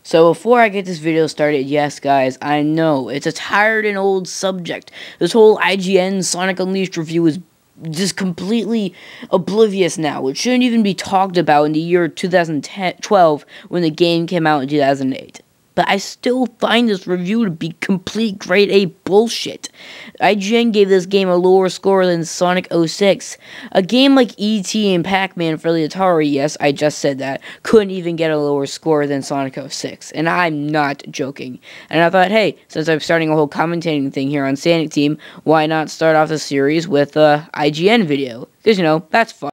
So before I get this video started, yes guys, I know, it's a tired and old subject. This whole IGN Sonic Unleashed review is just completely oblivious now. It shouldn't even be talked about in the year 2012 when the game came out in 2008. But I still find this review to be complete grade A bullshit. IGN gave this game a lower score than Sonic 06. A game like E.T. and Pac-Man for the Atari, yes, I just said that, couldn't even get a lower score than Sonic 06. And I'm not joking. And I thought, hey, since I'm starting a whole commentating thing here on Sonic Team, why not start off the series with a IGN video? Because, you know, that's fun.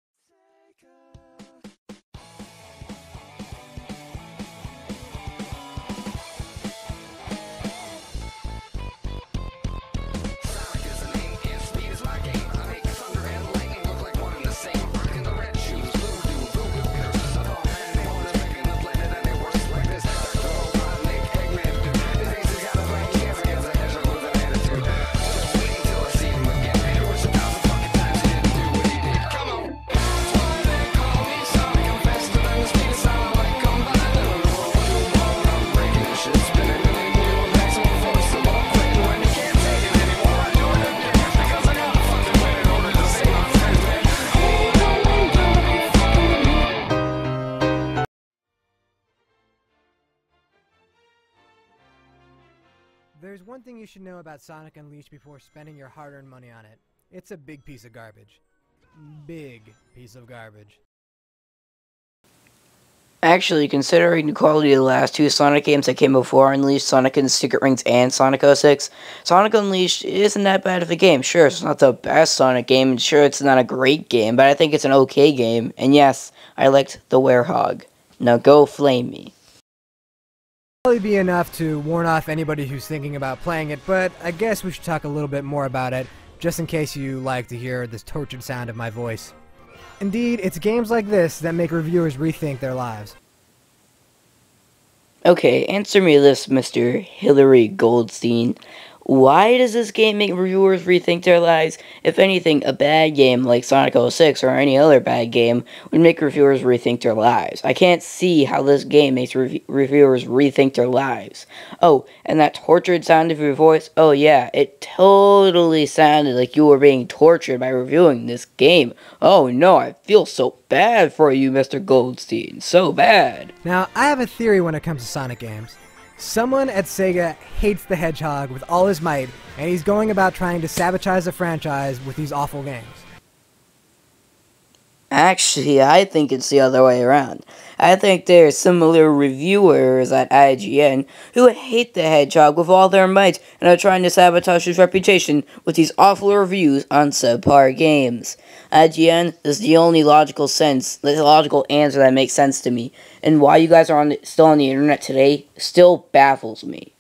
There's one thing you should know about Sonic Unleashed before spending your hard-earned money on it. It's a big piece of garbage. Big piece of garbage. Actually, considering the quality of the last two Sonic games that came before Unleashed, Sonic and the Secret Rings and Sonic 06, Sonic Unleashed isn't that bad of a game. Sure, it's not the best Sonic game, and sure, it's not a great game, but I think it's an okay game, and yes, I liked the Werehog. Now go flame me. Probably be enough to warn off anybody who's thinking about playing it, but I guess we should talk a little bit more about it, just in case you like to hear this tortured sound of my voice. Indeed, it's games like this that make reviewers rethink their lives. Okay, answer me this, Mr. Hillary Goldstein. Why does this game make reviewers rethink their lives? If anything, a bad game like Sonic 06 or any other bad game would make reviewers rethink their lives. I can't see how this game makes reviewers rethink their lives. Oh, and that tortured sound of your voice? Oh yeah, it totally sounded like you were being tortured by reviewing this game. Oh no, I feel so bad for you, Mr. Goldstein. So bad. Now, I have a theory when it comes to Sonic games. Someone at Sega hates the Hedgehog with all his might, and he's going about trying to sabotage the franchise with these awful games. Actually, I think it's the other way around. I think there are similar reviewers at IGN who hate the Hedgehog with all their might and are trying to sabotage his reputation with these awful reviews on subpar games. IGN is the only logical answer that makes sense to me, and why you guys are still on the internet today still baffles me.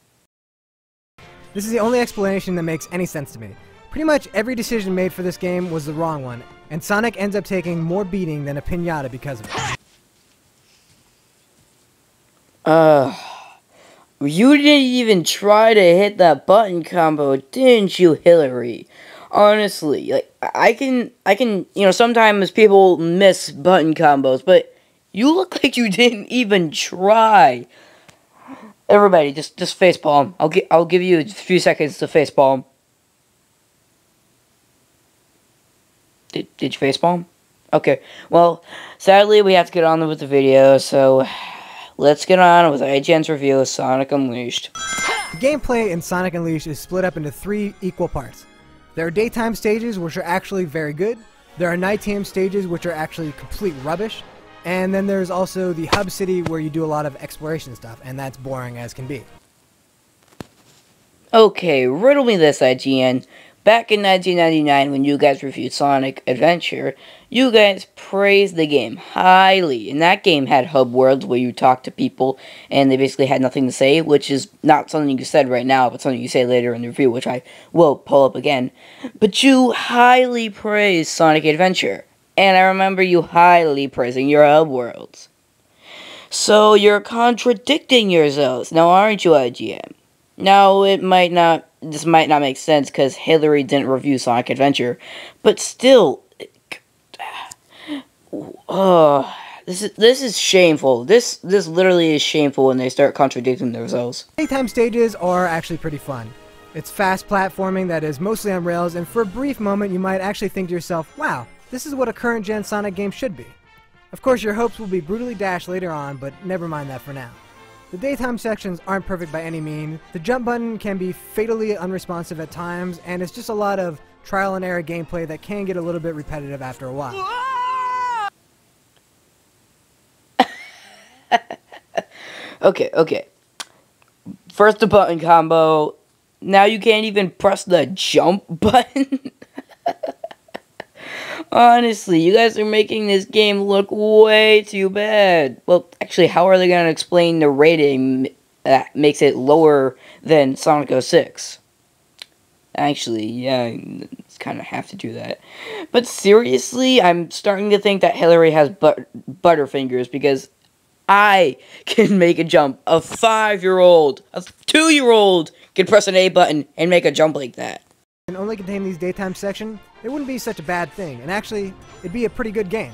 This is the only explanation that makes any sense to me. Pretty much every decision made for this game was the wrong one, and Sonic ends up taking more beating than a piñata because of it. You didn't even try to hit that button combo, didn't you, Hillary? Honestly, like, I can, you know, sometimes people miss button combos, but you look like you didn't even try. Everybody, just facepalm. I'll give you a few seconds to facepalm. Did you facepalm? Okay, well, sadly we have to get on with the video, so let's get on with IGN's review of Sonic Unleashed. The gameplay in Sonic Unleashed is split up into 3 equal parts. There are daytime stages which are actually very good, there are nighttime stages which are actually complete rubbish, and then there's also the hub city where you do a lot of exploration stuff, and that's boring as can be. Okay, riddle me this, IGN. Back in 1999, when you guys reviewed Sonic Adventure, you guys praised the game highly. And that game had hub worlds where you talk to people and they basically had nothing to say, which is not something you said right now, but something you say later in the review, which I will pull up again. But you highly praised Sonic Adventure. And I remember you highly praising your hub worlds. So you're contradicting yourselves, now aren't you, IGN? Now, this might not make sense because Hillary didn't review Sonic Adventure, but still, This is shameful. This literally is shameful when they start contradicting themselves. Daytime stages are actually pretty fun. It's fast platforming that is mostly on rails, and for a brief moment you might actually think to yourself, wow, this is what a current gen Sonic game should be. Of course your hopes will be brutally dashed later on, but never mind that for now. The daytime sections aren't perfect by any means. The jump button can be fatally unresponsive at times, and it's just a lot of trial and error gameplay that can get a little bit repetitive after a while. Okay. First the button combo. Now you can't even press the jump button. Honestly, you guys are making this game look way too bad. Well, actually, how are they going to explain the rating that makes it lower than Sonic 06? Actually, yeah, it's kind of have to do that. But seriously, I'm starting to think that Hillary has butterfingers, because I can make a jump. A 5-year-old, a 2-year-old can press an A button and make a jump like that. And only contain these daytime section, it wouldn't be such a bad thing, and actually, it'd be a pretty good game.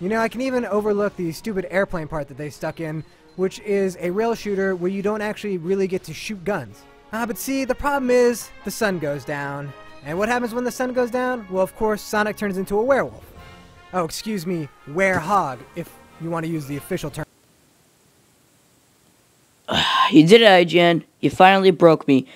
You know, I can even overlook the stupid airplane part that they stuck in, which is a rail shooter where you don't actually really get to shoot guns. But see, the problem is, the sun goes down. And what happens when the sun goes down? Well, of course, Sonic turns into a werewolf. Oh, excuse me, werehog, if you want to use the official term. You did it, IGN. You finally broke me.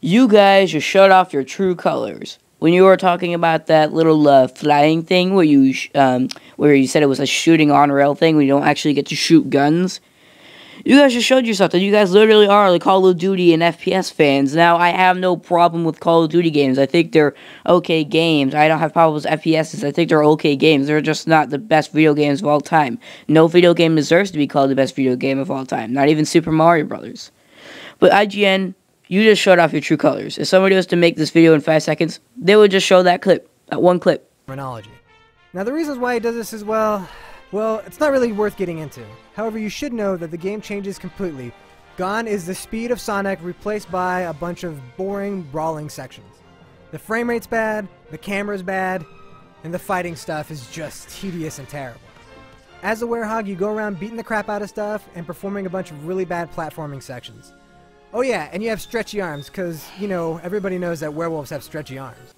You guys just showed off your true colors. When you were talking about that little flying thing where you said it was a shooting on rail thing where you don't actually get to shoot guns, you guys just showed yourself that you guys literally are like Call of Duty and FPS fans. Now, I have no problem with Call of Duty games. I think they're okay games. I don't have problems with FPSs. I think they're okay games. They're just not the best video games of all time. No video game deserves to be called the best video game of all time. Not even Super Mario Brothers. But IGN, you just showed off your true colors. If somebody was to make this video in 5 seconds, they would just show that clip. That one clip. Terminology. Now, the reasons why he does this as well, it's not really worth getting into. However, you should know that the game changes completely. Gone is the speed of Sonic, replaced by a bunch of boring, brawling sections. The frame rate's bad, the camera's bad, and the fighting stuff is just tedious and terrible. As a werehog, you go around beating the crap out of stuff and performing a bunch of really bad platforming sections. Oh yeah, and you have stretchy arms, because, you know, everybody knows that werewolves have stretchy arms.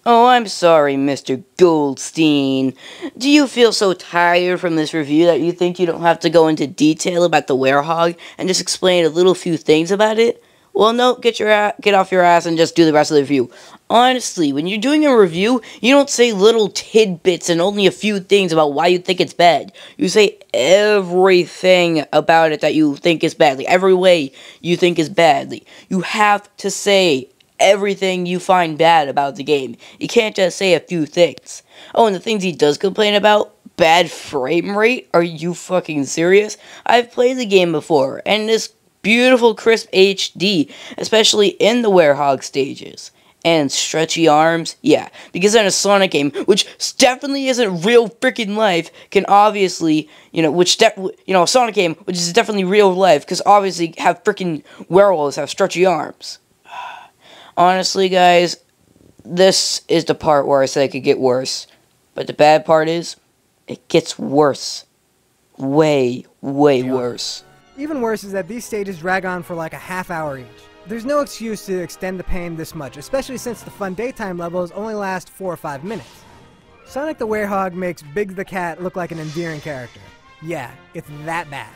Oh, I'm sorry, Mr. Goldstein. Do you feel so tired from this review that you think you don't have to go into detail about the werehog and just explain a little few things about it? Well, no, get off your ass and just do the rest of the review. Honestly, when you're doing a review, you don't say little tidbits and only a few things about why you think it's bad. You say everything about it that you think is bad. Like, every way you think is badly. You have to say everything you find bad about the game. You can't just say a few things. Oh, and the things he does complain about, bad frame rate? Are you fucking serious? I've played the game before, and this beautiful crisp HD, especially in the werehog stages. And stretchy arms, yeah, because in a Sonic game, which definitely isn't real freaking life, can obviously, a Sonic game, which is definitely real life, because obviously have freaking werewolves have stretchy arms. Honestly, guys, this is the part where I said it could get worse. But the bad part is, it gets worse. Way, way worse. Even worse is that these stages drag on for like a half hour each. There's no excuse to extend the pain this much, especially since the fun daytime levels only last 4 or 5 minutes. Sonic the Werehog makes Biggs the Cat look like an endearing character. Yeah, it's that bad.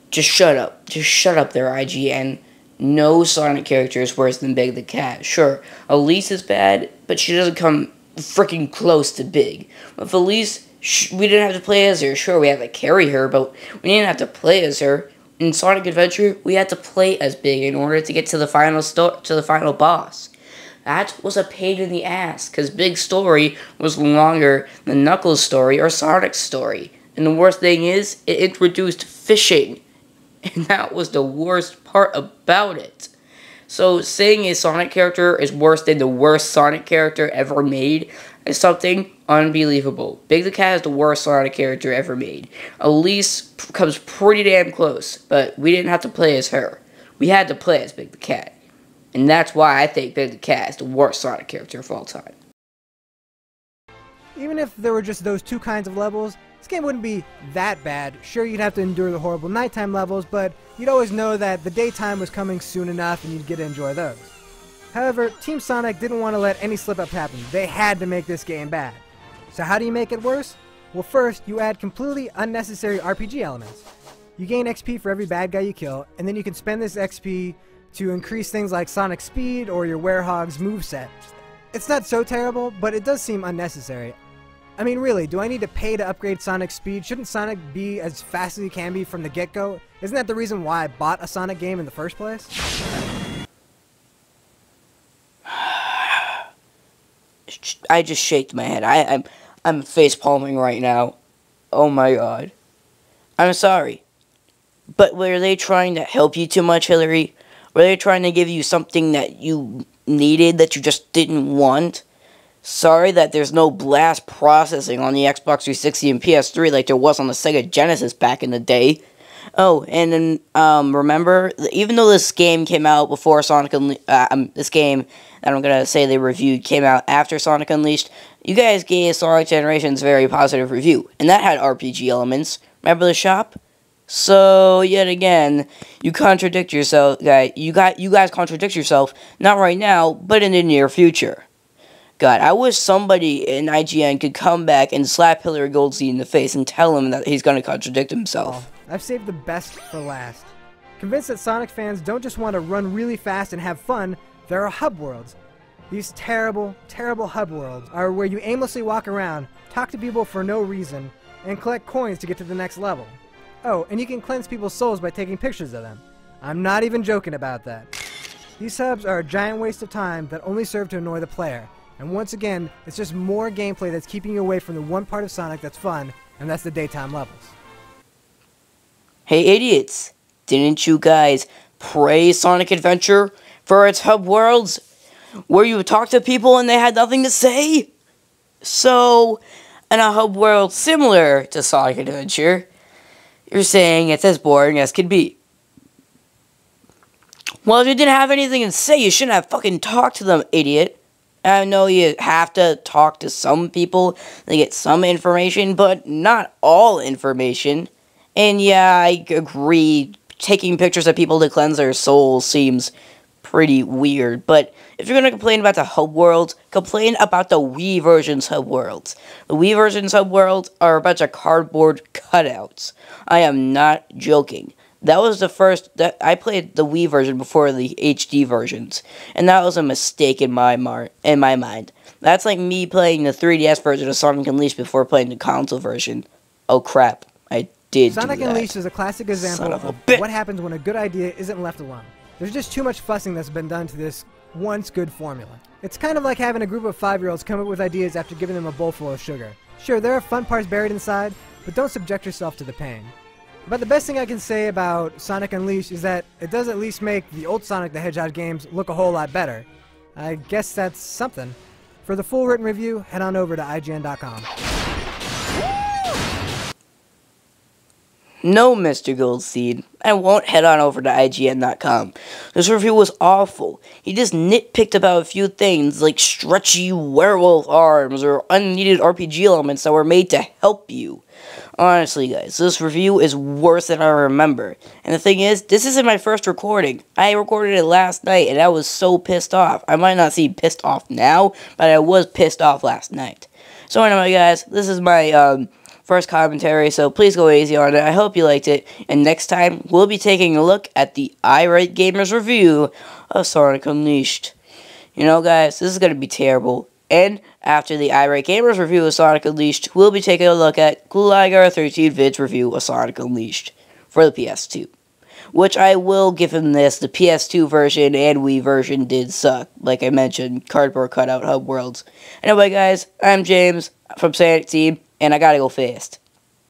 Just shut up. Just shut up there, IGN. No Sonic character is worse than Big the Cat. Sure, Elise is bad, but she doesn't come freaking close to Big. With Elise, we didn't have to play as her. Sure, we had to carry her, but we didn't have to play as her. In Sonic Adventure, we had to play as Big in order to get to the final boss. That was a pain in the ass, because Big's story was longer than Knuckles' story or Sonic's story. And the worst thing is, it introduced fishing. And that was the worst part about it. So saying a Sonic character is worse than the worst Sonic character ever made is something unbelievable. Big the Cat is the worst Sonic character ever made. Elise comes pretty damn close, but we didn't have to play as her. We had to play as Big the Cat. And that's why I think Big the Cat is the worst Sonic character of all time. Even if there were just those two kinds of levels, this game wouldn't be that bad. Sure, you'd have to endure the horrible nighttime levels, but you'd always know that the daytime was coming soon enough and you'd get to enjoy those. However, Team Sonic didn't want to let any slip-up happen. They had to make this game bad. So how do you make it worse? Well, first, you add completely unnecessary RPG elements. You gain XP for every bad guy you kill, and then you can spend this XP to increase things like Sonic Speed or your Werehog's moveset. It's not so terrible, but it does seem unnecessary. I mean, really, do I need to pay to upgrade Sonic's speed? Shouldn't Sonic be as fast as he can be from the get-go? Isn't that the reason why I bought a Sonic game in the first place? I just shaked my head. I'm face palming right now. Oh my god. I'm sorry. But were they trying to help you too much, Hillary? Were they trying to give you something that you needed that you just didn't want? Sorry that there's no blast processing on the Xbox 360 and PS3 like there was on the Sega Genesis back in the day. Oh, and then, remember, even though this game came out before Sonic Unleashed, this game that I'm gonna say they reviewed came out after Sonic Unleashed, you guys gave Sonic Generations a very positive review, and that had RPG elements. Remember the shop? So, yet again, you contradict yourself, guys. You guys contradict yourself, not right now, but in the near future. God, I wish somebody in IGN could come back and slap Hillary Goldstein in the face and tell him that he's gonna contradict himself. I've saved the best for last. Convinced that Sonic fans don't just want to run really fast and have fun, there are hub worlds. These terrible, terrible hub worlds are where you aimlessly walk around, talk to people for no reason, and collect coins to get to the next level. Oh, and you can cleanse people's souls by taking pictures of them. I'm not even joking about that. These hubs are a giant waste of time that only serve to annoy the player. And once again, it's just more gameplay that's keeping you away from the one part of Sonic that's fun, and that's the daytime levels. Hey idiots, didn't you guys praise Sonic Adventure for its hub worlds, where you would talk to people and they had nothing to say? So, in a hub world similar to Sonic Adventure, you're saying it's as boring as could be. Well, if you didn't have anything to say, you shouldn't have fucking talked to them, idiot. I know you have to talk to some people to get some information, but not all information. And yeah, I agree, taking pictures of people to cleanse their souls seems pretty weird. But if you're going to complain about the hub worlds, complain about the Wii version's hub worlds. The Wii version's hub worlds are a bunch of cardboard cutouts. I am not joking. That was the first, that I played the Wii version before the HD versions, and that was a mistake in my mind. That's like me playing the 3DS version of Sonic Unleashed before playing the console version. Oh crap, I did Sonic do that. Unleashed is a classic example of what happens when a good idea isn't left alone. There's just too much fussing that's been done to this once good formula. It's kind of like having a group of 5-year-olds come up with ideas after giving them a bowl full of sugar. Sure, there are fun parts buried inside, but don't subject yourself to the pain. But the best thing I can say about Sonic Unleashed is that it does at least make the old Sonic the Hedgehog games look a whole lot better. I guess that's something. For the full written review, head on over to IGN.com. No, Mr. Goldstein, I won't head on over to IGN.com. This review was awful. He just nitpicked about a few things, like stretchy werewolf arms or unneeded RPG elements that were made to help you. Honestly, guys, this review is worse than I remember. And the thing is, this isn't my first recording. I recorded it last night, and I was so pissed off. I might not seem pissed off now, but I was pissed off last night. So anyway, guys, this is my, first commentary, so please go easy on it. I hope you liked it, and next time, we'll be taking a look at the Irate Gamers review of Sonic Unleashed. You know, guys, this is going to be terrible. And after the Irate Gamers review of Sonic Unleashed, we'll be taking a look at Cooliger13vid's review of Sonic Unleashed for the PS2. Which I will give him this, the PS2 version and Wii version did suck. Like I mentioned, cardboard cutout hub worlds. Anyway, guys, I'm James from Sonic Team, and I gotta go fast.